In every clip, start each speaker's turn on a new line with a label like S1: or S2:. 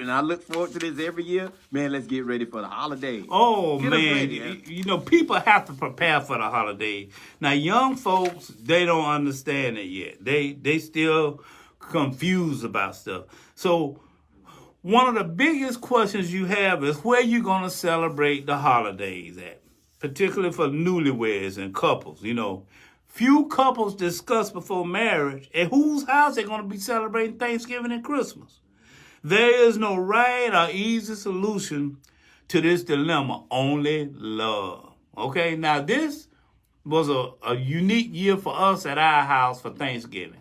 S1: and I look forward to this every year. Man, let's get ready for the holidays.
S2: Oh,
S1: Get us
S2: man.
S1: ready,
S2: You know, people have to prepare for the holidays. Now, young folks, they don't understand it yet. They still confused about stuff. So, one of the biggest questions you have is where you going to celebrate the holidays at, particularly for newlyweds and couples. You know, few couples discuss before marriage at whose house they're going to be celebrating Thanksgiving and Christmas. There is no right or easy solution to this dilemma, only love. Okay, now this was a unique year for us at our house for Thanksgiving.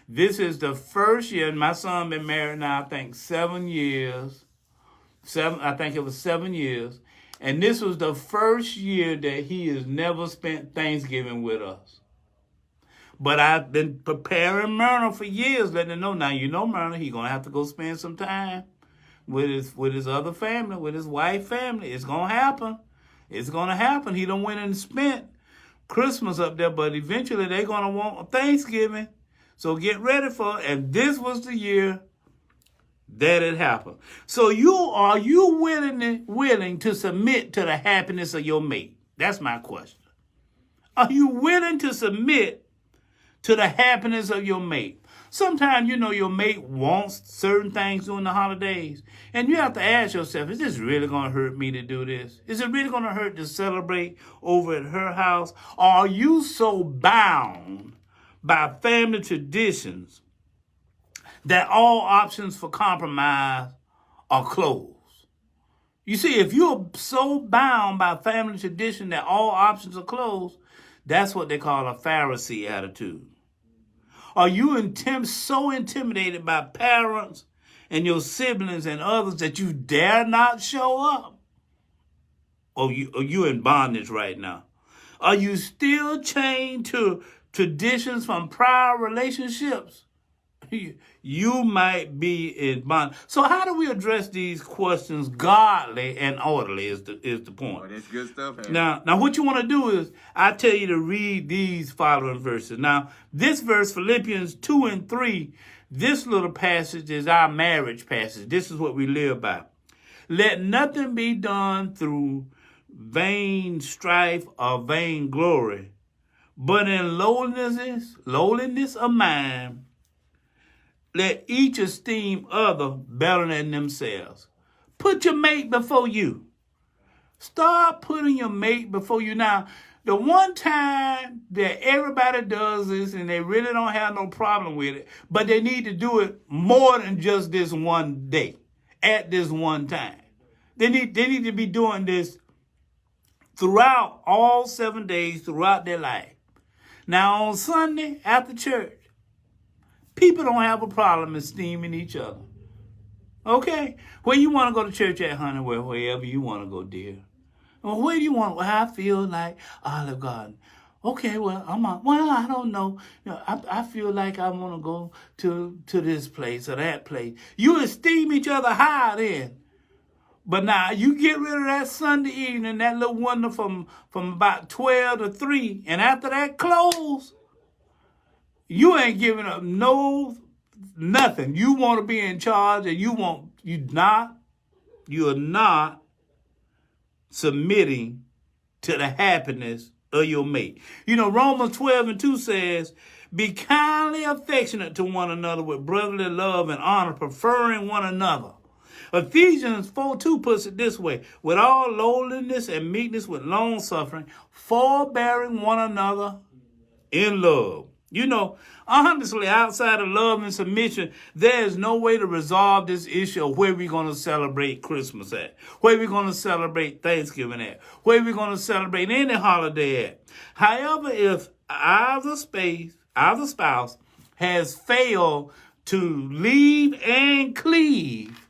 S2: This is the first year, and my son been married now, I think 7 years. I think it was 7 years. And this was the first year that he has never spent Thanksgiving with us. But I've been preparing Myrna for years, letting her know, now you know Myrna, he's going to have to go spend some time with his other family, with his wife family. It's going to happen. It's going to happen. He done went and spent Christmas up there, but eventually they're going to want Thanksgiving. So get ready for it. And this was the year that it happened. So are you willing to submit to the happiness of your mate? That's my question. Are you willing to submit to the happiness of your mate? Sometimes, you know, your mate wants certain things during the holidays. And you have to ask yourself, is this really going to hurt me to do this? Is it really going to hurt to celebrate over at her house? Or are you so bound by family traditions that all options for compromise are closed? You see, if you're so bound by family tradition that all options are closed, that's what they call a Pharisee attitude. Are you so intimidated by parents and your siblings and others that you dare not show up? Or you in bondage right now? Are you still chained to traditions from prior relationships? You might be in bond. So how do we address these questions godly and orderly is the point.
S1: Oh, that's good stuff, Harry.
S2: Now what you want to do is I tell you to read these following verses. Now, this verse, Philippians 2 and 3, this little passage is our marriage passage. This is what we live by. Let nothing be done through vain strife or vain glory, but in lowliness of mind, let each esteem other better than themselves. Put your mate before you. Start putting your mate before you. Now, the one time that everybody does this and they really don't have no problem with it, but they need to do it more than just this one day, at this one time. They need to be doing this throughout all 7 days, throughout their life. Now, on Sunday after church, people don't have a problem esteeming each other. Okay? Where you want to go to church at, honey? Well, wherever you want to go, dear. Well, where do you want? Well, I feel like Olive Garden. Okay, well, I don't know. You know, I feel like I want to go to this place or that place. You esteem each other high then. But now you get rid of that Sunday evening, that little wonder from about 12 to 3, and after that close, you ain't giving up nothing. You want to be in charge, and you are not submitting to the happiness of your mate. You know, Romans 12 and 2 says, be kindly affectionate to one another with brotherly love and honor, preferring one another. Ephesians 4:2 puts it this way, with all lowliness and meekness, with long suffering, forbearing one another in love. You know, honestly, outside of love and submission, there is no way to resolve this issue of where we're going to celebrate Christmas at, where we're going to celebrate Thanksgiving at, where we're going to celebrate any holiday at. However, if either spouse has failed to leave and cleave,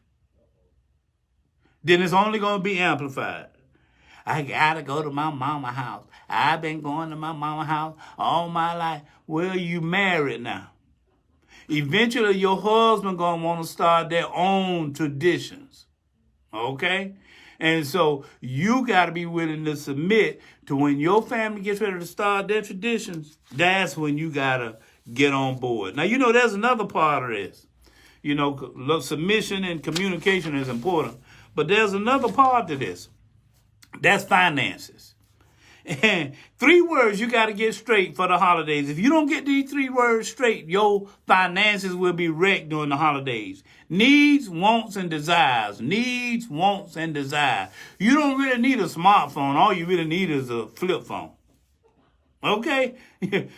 S2: then it's only going to be amplified. I got to go to my mama's house. I've been going to my mama's house all my life. Well, you married now. Eventually, your husband going to want to start their own traditions. Okay? And so you got to be willing to submit to when your family gets ready to start their traditions. That's when you got to get on board. Now, you know, there's another part of this. Submission and communication is important. But there's another part to this. That's finances. And 3 words you got to get straight for the holidays. If you don't get these 3 words straight, your finances will be wrecked during the holidays. Needs, wants, and desires. Needs, wants, and desires. You don't really need a smartphone. All you really need is a flip phone. Okay? You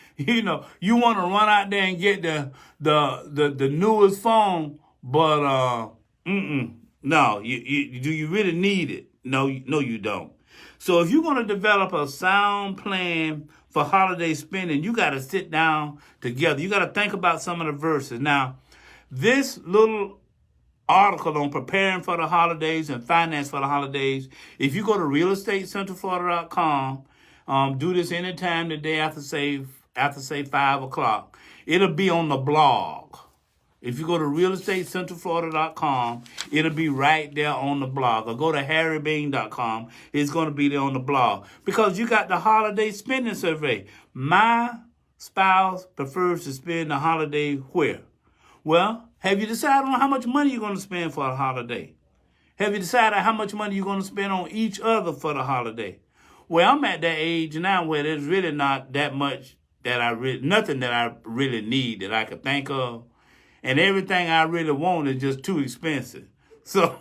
S2: want to run out there and get the newest phone, but no, do you really need it? No, you don't. So if you're going to develop a sound plan for holiday spending, you got to sit down together. You got to think about some of the verses. Now, this little article on preparing for the holidays and finance for the holidays, if you go to realestatecentralflorida.com, do this anytime today after say 5 o'clock. It'll be on the blog. If you go to realestatecentralflorida.com, it'll be right there on the blog. Or go to harrybean.com. It's going to be there on the blog. Because you got the holiday spending survey. My spouse prefers to spend the holiday where? Well, have you decided on how much money you're going to spend for a holiday? Have you decided how much money you're going to spend on each other for the holiday? Well, I'm at that age now where there's really not that much nothing that I really need that I could think of. And everything I really want is just too expensive. So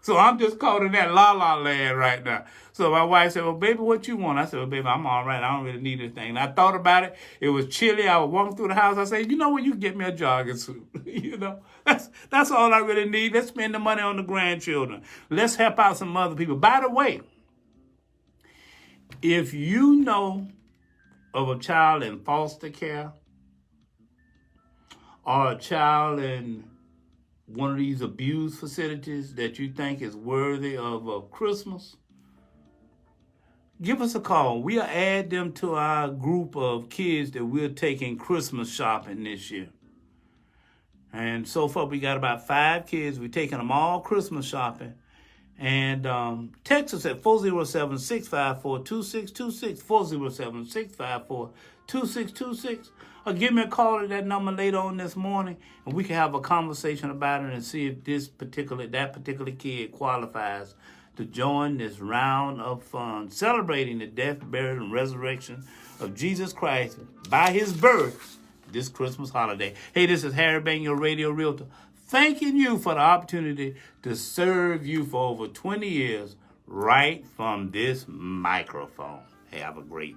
S2: I'm just caught in that la-la land right now. So my wife said, well, baby, what you want? I said, well, baby, I'm all right. I don't really need anything. And I thought about it. It was chilly. I was walking through the house. I said, what? You get me a jogging suit. That's all I really need. Let's spend the money on the grandchildren. Let's help out some other people. By the way, if you know of a child in foster care, or a child in one of these abuse facilities that you think is worthy of a Christmas, give us a call. We'll add them to our group of kids that we're taking Christmas shopping this year. And so far, we got about 5 kids. We're taking them all Christmas shopping. And text us at 407-654-2626, 407-654-2626. Or give me a call at that number later on this morning, and we can have a conversation about it and see if that particular kid qualifies to join this round of fun, celebrating the death, burial, and resurrection of Jesus Christ by his birth this Christmas holiday. Hey, this is Harry Bain, your radio realtor, thanking you for the opportunity to serve you for over 20 years right from this microphone. Have a great